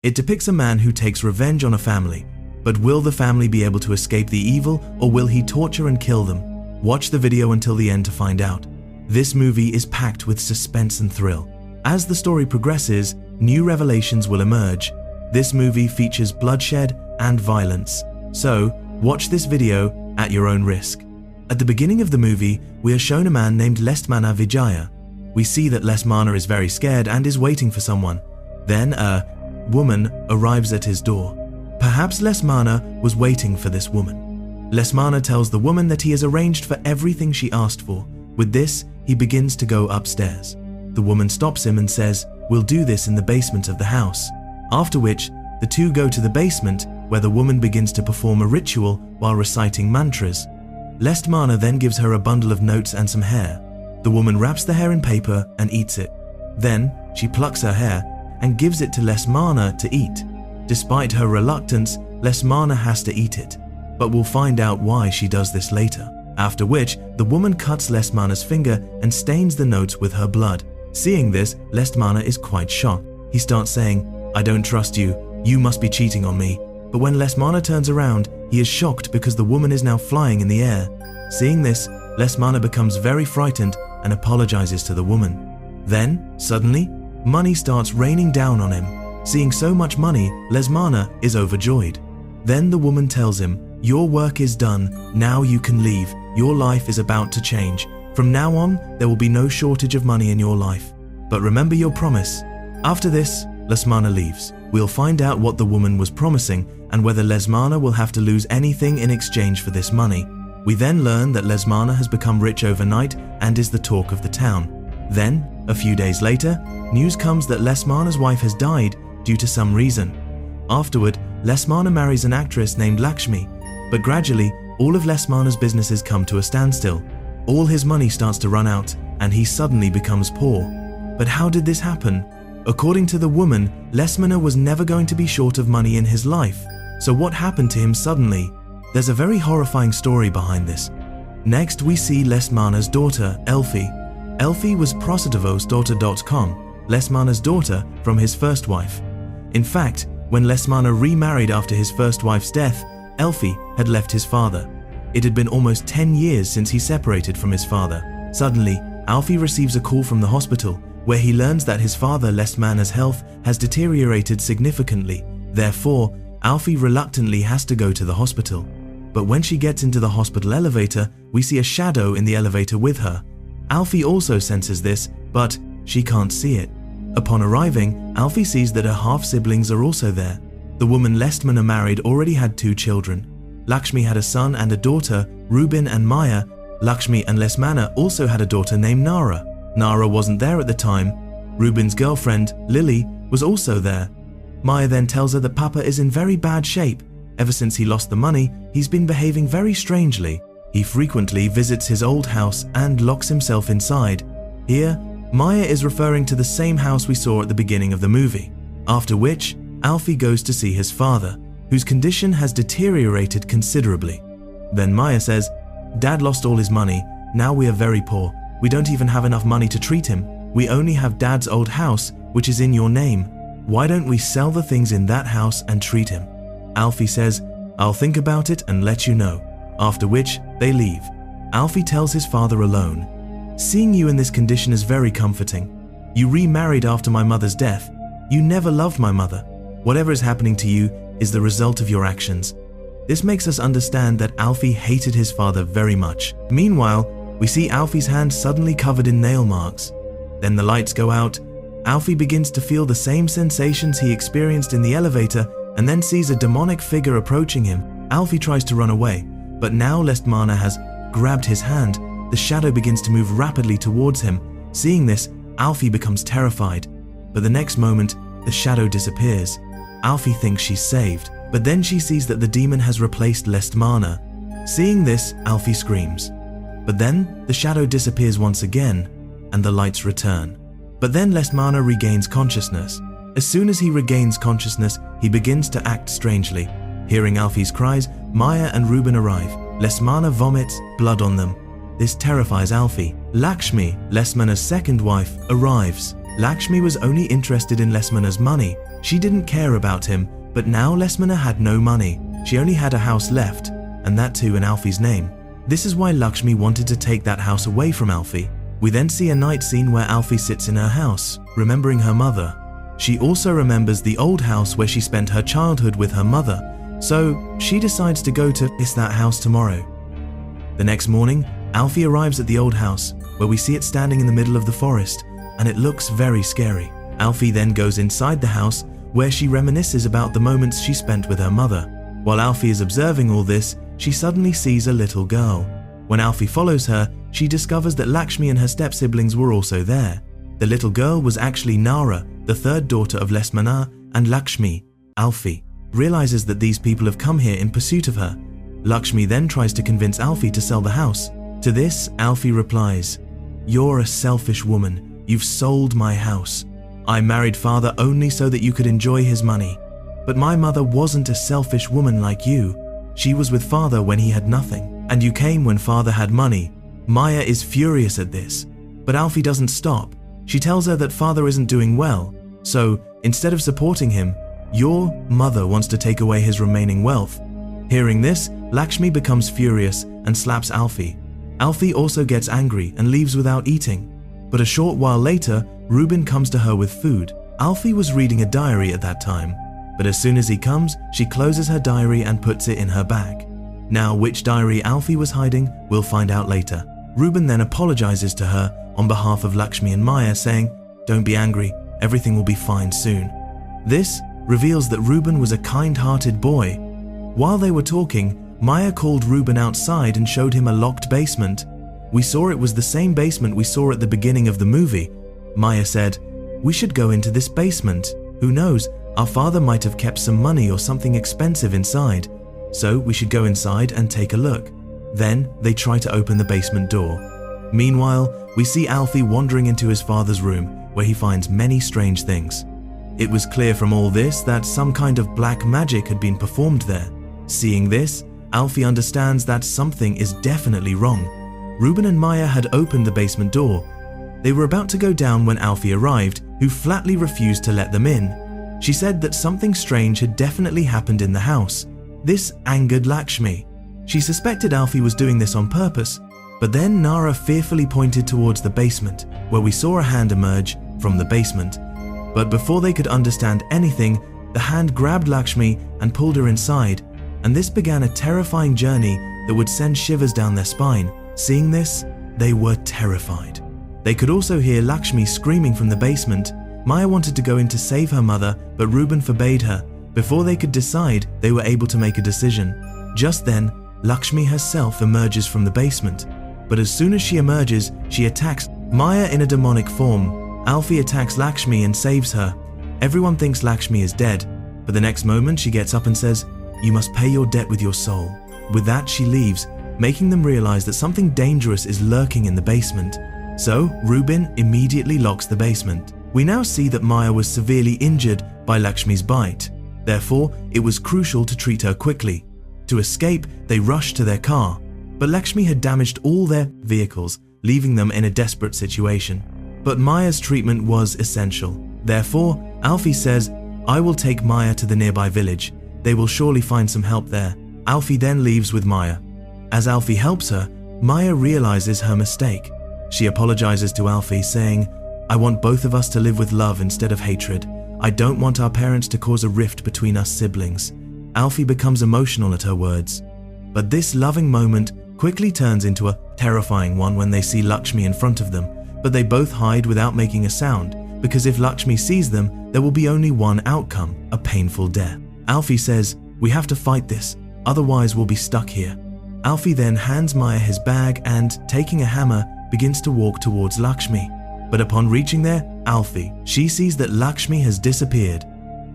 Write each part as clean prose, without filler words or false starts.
It depicts a man who takes revenge on a family. But will the family be able to escape the evil, or will he torture and kill them? Watch the video until the end to find out. This movie is packed with suspense and thrill. As the story progresses, new revelations will emerge. This movie features bloodshed and violence. So, watch this video at your own risk. At the beginning of the movie, we are shown a man named Lesmana Vijaya. We see that Lesmana is very scared and is waiting for someone. Then a woman arrives at his door. Perhaps Lesmana was waiting for this woman. Lesmana tells the woman that he has arranged for everything she asked for. With this, he begins to go upstairs. The woman stops him and says, "We'll do this in the basement of the house." After which, the two go to the basement, where the woman begins to perform a ritual while reciting mantras. Lesmana then gives her a bundle of notes and some hair. The woman wraps the hair in paper and eats it. Then, she plucks her hair and gives it to Lesmana to eat. Despite her reluctance, Lesmana has to eat it, but we'll find out why she does this later. After which, the woman cuts Lesmana's finger and stains the notes with her blood. Seeing this, Lesmana is quite shocked. He starts saying, "I don't trust you, you must be cheating on me." But when Lesmana turns around, he is shocked because the woman is now flying in the air. Seeing this, Lesmana becomes very frightened and apologizes to the woman. Then, suddenly, money starts raining down on him. Seeing so much money, Lesmana is overjoyed. Then the woman tells him, "Your work is done, now you can leave. Your life is about to change. From now on, there will be no shortage of money in your life. But remember your promise." After this, Lesmana leaves. We'll find out what the woman was promising and whether Lesmana will have to lose anything in exchange for this money. We then learn that Lesmana has become rich overnight and is the talk of the town. Then, a few days later, news comes that Lesmana's wife has died due to some reason. Afterward, Lesmana marries an actress named Lakshmi, but gradually, all of Lesmana's businesses come to a standstill. All his money starts to run out, and he suddenly becomes poor. But how did this happen? According to the woman, Lesmana was never going to be short of money in his life. So what happened to him suddenly? There's a very horrifying story behind this. Next, we see Lesmana's daughter, Elfie. Elfie was prostitutesdaughter.com, Lesmana's daughter from his first wife. In fact, when Lesmana remarried after his first wife's death, Elfie had left his father. It had been almost 10 years since he separated from his father. Suddenly, Alfie receives a call from the hospital, where he learns that his father Lesmana's health has deteriorated significantly. Therefore, Alfie reluctantly has to go to the hospital. But when she gets into the hospital elevator, we see a shadow in the elevator with her. Alfie also senses this, but she can't see it. Upon arriving, Alfie sees that her half-siblings are also there. The woman Lesmana married already had 2 children. Lakshmi had a son and a daughter, Rubin and Maya. Lakshmi and Lesmana also had a daughter named Nara. Nara wasn't there at the time. Rubin's girlfriend, Lily, was also there. Maya then tells her that Papa is in very bad shape. Ever since he lost the money, he's been behaving very strangely. He frequently visits his old house and locks himself inside. Here, Maya is referring to the same house we saw at the beginning of the movie. After which, Alfie goes to see his father, whose condition has deteriorated considerably. Then Maya says, "Dad lost all his money, now we are very poor. We don't even have enough money to treat him. We only have Dad's old house, which is in your name. Why don't we sell the things in that house and treat him?" Alfie says, "I'll think about it and let you know." After which, they leave. Alfie tells his father alone, "Seeing you in this condition is very comforting. You remarried after my mother's death. You never loved my mother. Whatever is happening to you is the result of your actions." This makes us understand that Alfie hated his father very much. Meanwhile, we see Alfie's hand suddenly covered in nail marks. Then the lights go out. Alfie begins to feel the same sensations he experienced in the elevator and then sees a demonic figure approaching him. Alfie tries to run away, but now Lesmana has grabbed his hand. The shadow begins to move rapidly towards him. Seeing this, Alfie becomes terrified. But the next moment, the shadow disappears. Alfie thinks she's saved, but then she sees that the demon has replaced Lesmana. Seeing this, Alfie screams. But then, the shadow disappears once again, and the lights return. But then Lesmana regains consciousness. As soon as he regains consciousness, he begins to act strangely. Hearing Alfie's cries, Maya and Reuben arrive. Lesmana vomits blood on them. This terrifies Alfie. Lakshmi, Lesmana's second wife, arrives. Lakshmi was only interested in Lesmana's money. She didn't care about him, but now Lesmana had no money. She only had a house left, and that too in Alfie's name. This is why Lakshmi wanted to take that house away from Alfie. We then see a night scene where Alfie sits in her house, remembering her mother. She also remembers the old house where she spent her childhood with her mother, so she decides to go to that house tomorrow. The next morning, Alfie arrives at the old house, where we see it standing in the middle of the forest, and it looks very scary. Alfie then goes inside the house, where she reminisces about the moments she spent with her mother. While Alfie is observing all this, she suddenly sees a little girl. When Alfie follows her, she discovers that Lakshmi and her step-siblings were also there. The little girl was actually Nara, the third daughter of Lesmana and Lakshmi. Alfie realizes that these people have come here in pursuit of her. Lakshmi then tries to convince Alfie to sell the house. To this, Alfie replies, "You're a selfish woman. You've sold my house. I married father only so that you could enjoy his money. But my mother wasn't a selfish woman like you. She was with father when he had nothing, and you came when father had money." Maya is furious at this, but Alfie doesn't stop. She tells her that father isn't doing well, so instead of supporting him, your mother wants to take away his remaining wealth. Hearing this, Lakshmi becomes furious and slaps Alfie. Alfie also gets angry and leaves without eating. But a short while later, Reuben comes to her with food. Alfie was reading a diary at that time, but as soon as he comes, she closes her diary and puts it in her bag. Now, which diary Alfie was hiding, we'll find out later. Reuben then apologizes to her on behalf of Lakshmi and Maya, saying, "Don't be angry, everything will be fine soon." This reveals that Reuben was a kind-hearted boy. While they were talking, Maya called Reuben outside and showed him a locked basement. We saw it was the same basement we saw at the beginning of the movie. Maya said, "We should go into this basement. Who knows, our father might have kept some money or something expensive inside. So we should go inside and take a look." Then they try to open the basement door. Meanwhile, we see Alfie wandering into his father's room, where he finds many strange things. It was clear from all this that some kind of black magic had been performed there. Seeing this, Alfie understands that something is definitely wrong. Reuben and Maya had opened the basement door. They were about to go down when Alfie arrived, who flatly refused to let them in. She said that something strange had definitely happened in the house. This angered Lakshmi. She suspected Alfie was doing this on purpose, but then Nara fearfully pointed towards the basement, where we saw a hand emerge from the basement. But before they could understand anything, the hand grabbed Lakshmi and pulled her inside, and this began a terrifying journey that would send shivers down their spine. Seeing this, they were terrified. They could also hear Lakshmi screaming from the basement. Maya wanted to go in to save her mother, but Reuben forbade her. Before they could decide, they were able to make a decision. Just then, Lakshmi herself emerges from the basement. But as soon as she emerges, she attacks Maya in a demonic form. Alfie attacks Lakshmi and saves her. Everyone thinks Lakshmi is dead, but the next moment she gets up and says, "You must pay your debt with your soul." With that, she leaves, making them realize that something dangerous is lurking in the basement. So, Reuben immediately locks the basement. We now see that Maya was severely injured by Lakshmi's bite. Therefore, it was crucial to treat her quickly. To escape, they rushed to their car, but Lakshmi had damaged all their vehicles, leaving them in a desperate situation. But Maya's treatment was essential. Therefore, Alfie says, "I will take Maya to the nearby village. They will surely find some help there." Alfie then leaves with Maya. As Alfie helps her, Maya realizes her mistake. She apologizes to Alfie, saying, "I want both of us to live with love instead of hatred. I don't want our parents to cause a rift between us siblings." Alfie becomes emotional at her words. But this loving moment quickly turns into a terrifying one when they see Lakshmi in front of them, but they both hide without making a sound, because if Lakshmi sees them, there will be only one outcome, a painful death. Alfie says, "We have to fight this, otherwise we'll be stuck here." Alfie then hands Maya his bag and, taking a hammer, begins to walk towards Lakshmi. But upon reaching there, she sees that Lakshmi has disappeared.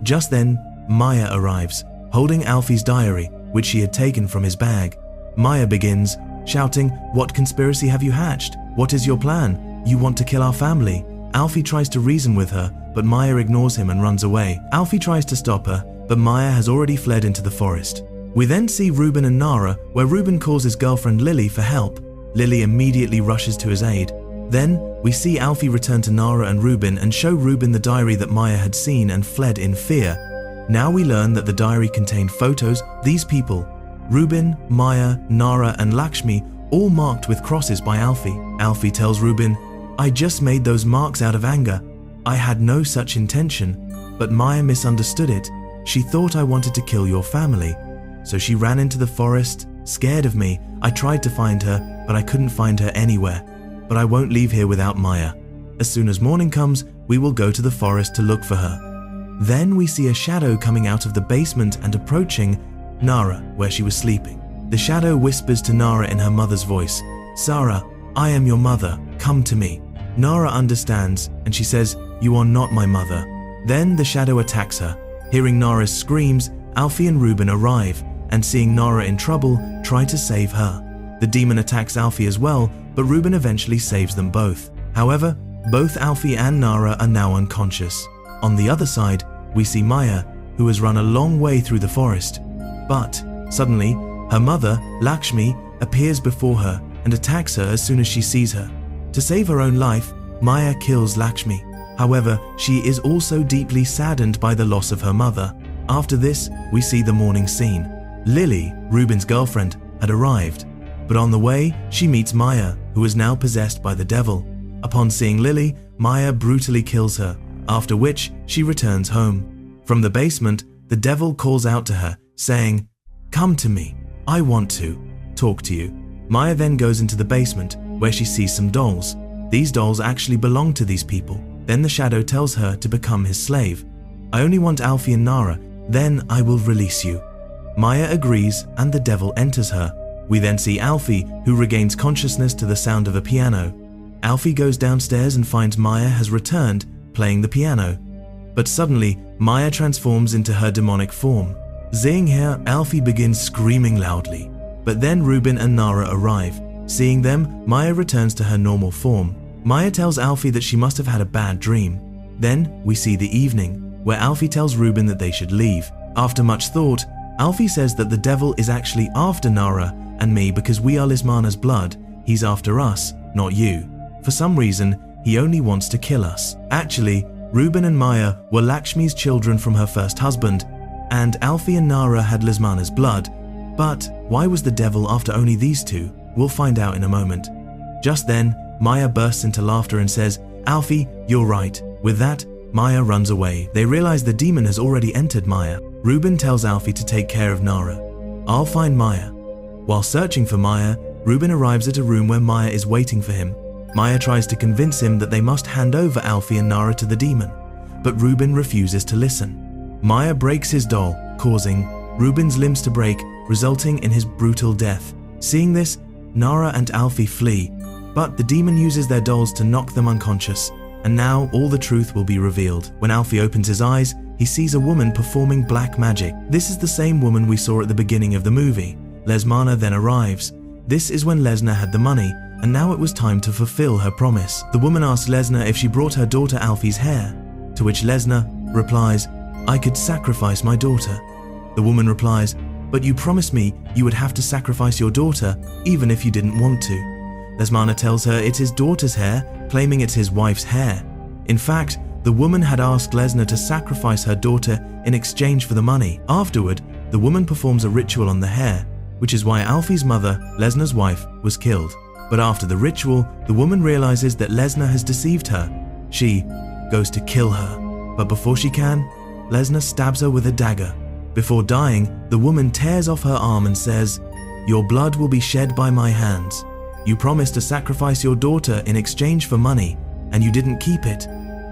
Just then, Maya arrives, holding Alfie's diary, which she had taken from his bag. Maya begins, shouting, "What conspiracy have you hatched? What is your plan? You want to kill our family?" Alfie tries to reason with her, but Maya ignores him and runs away. Alfie tries to stop her, but Maya has already fled into the forest. We then see Reuben and Nara, where Reuben calls his girlfriend Lily for help. Lily immediately rushes to his aid. Then, we see Alfie return to Nara and Ruben and show Ruben the diary that Maya had seen and fled in fear. Now we learn that the diary contained photos. These people, Ruben, Maya, Nara and Lakshmi, all marked with crosses by Alfie. Alfie tells Ruben, "I just made those marks out of anger. I had no such intention, but Maya misunderstood it. She thought I wanted to kill your family. So she ran into the forest, scared of me. I tried to find her, but I couldn't find her anywhere. But I won't leave here without Maya. As soon as morning comes, we will go to the forest to look for her." Then we see a shadow coming out of the basement and approaching Nara, where she was sleeping. The shadow whispers to Nara in her mother's voice, "Sarah, I am your mother, come to me." Nara understands and she says, "You are not my mother." Then the shadow attacks her. Hearing Nara's screams, Alfie and Ruben arrive and seeing Nara in trouble, try to save her. The demon attacks Alfie as well, but Ruben eventually saves them both. However, both Alfie and Nara are now unconscious. On the other side, we see Maya, who has run a long way through the forest. But suddenly, her mother, Lakshmi, appears before her and attacks her as soon as she sees her. To save her own life, Maya kills Lakshmi. However, she is also deeply saddened by the loss of her mother. After this, we see the morning scene. Lily, Ruben's girlfriend, had arrived, but on the way, she meets Maya, who is now possessed by the devil. Upon seeing Lily, Maya brutally kills her, after which she returns home. From the basement, the devil calls out to her, saying, "Come to me, I want to talk to you." Maya then goes into the basement, where she sees some dolls. These dolls actually belong to these people. Then the shadow tells her to become his slave. "I only want Alfie and Nara, then I will release you." Maya agrees and the devil enters her. We then see Alfie, who regains consciousness to the sound of a piano. Alfie goes downstairs and finds Maya has returned, playing the piano. But suddenly, Maya transforms into her demonic form. Seeing her, Alfie begins screaming loudly. But then Ruben and Nara arrive. Seeing them, Maya returns to her normal form. Maya tells Alfie that she must have had a bad dream. Then we see the evening, where Alfie tells Ruben that they should leave. After much thought, Alfie says that the devil is actually after Nara and me because we are Lismana's blood. He's after us, not you. For some reason, he only wants to kill us. Actually, Ruben and Maya were Lakshmi's children from her first husband, and Alfie and Nara had Lismana's blood. But why was the devil after only these two? We'll find out in a moment. Just then, Maya bursts into laughter and says, "Alfie, you're right." With that, Maya runs away. They realize the demon has already entered Maya. Ruben tells Alfie to take care of Nara. "I'll find Maya." While searching for Maya, Ruben arrives at a room where Maya is waiting for him. Maya tries to convince him that they must hand over Alfie and Nara to the demon, but Ruben refuses to listen. Maya breaks his doll, causing Ruben's limbs to break, resulting in his brutal death. Seeing this, Nara and Alfie flee, but the demon uses their dolls to knock them unconscious, and now all the truth will be revealed. When Alfie opens his eyes, he sees a woman performing black magic. This is the same woman we saw at the beginning of the movie. Lesmana then arrives. This is when Lesna had the money, and now it was time to fulfill her promise. The woman asks Lesna if she brought her daughter Alfie's hair, to which Lesna replies, "I could sacrifice my daughter." The woman replies, "But you promised me you would have to sacrifice your daughter, even if you didn't want to." Lesmana tells her it's his daughter's hair, claiming it's his wife's hair. In fact, the woman had asked Lesna to sacrifice her daughter in exchange for the money. Afterward, the woman performs a ritual on the hair, which is why Alfie's mother, Lesna's wife, was killed. But after the ritual, the woman realizes that Lesna has deceived her. She goes to kill her. But before she can, Lesna stabs her with a dagger. Before dying, the woman tears off her arm and says, "Your blood will be shed by my hands. You promised to sacrifice your daughter in exchange for money, and you didn't keep it.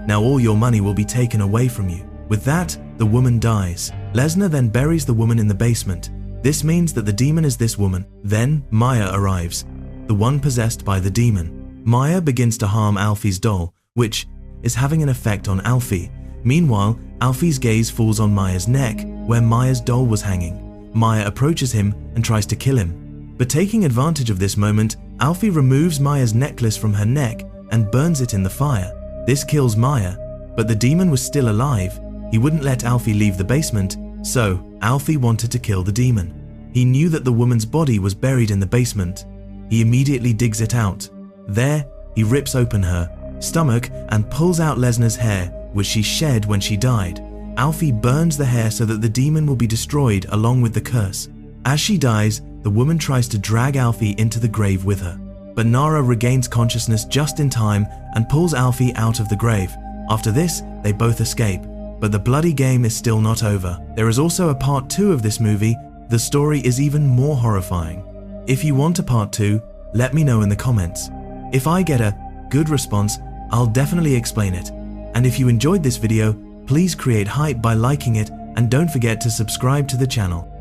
Now all your money will be taken away from you." With that, the woman dies. Lesna then buries the woman in the basement. This means that the demon is this woman. Then Maya arrives, the one possessed by the demon. Maya begins to harm Alfie's doll, which is having an effect on Alfie. Meanwhile, Alfie's gaze falls on Maya's neck, where Maya's doll was hanging. Maya approaches him and tries to kill him. But taking advantage of this moment, Alfie removes Maya's necklace from her neck and burns it in the fire. This kills Maya, but the demon was still alive. He wouldn't let Alfie leave the basement, so Alfie wanted to kill the demon. He knew that the woman's body was buried in the basement. He immediately digs it out. There, he rips open her stomach and pulls out Lesnar's hair, which she shed when she died. Alfie burns the hair so that the demon will be destroyed along with the curse. As she dies, the woman tries to drag Alfie into the grave with her. But Nara regains consciousness just in time and pulls Alfie out of the grave. After this, they both escape. But the bloody game is still not over. There is also a part 2 of this movie. The story is even more horrifying. If you want a part 2, let me know in the comments. If I get a good response, I'll definitely explain it. And if you enjoyed this video, please create hype by liking it and don't forget to subscribe to the channel.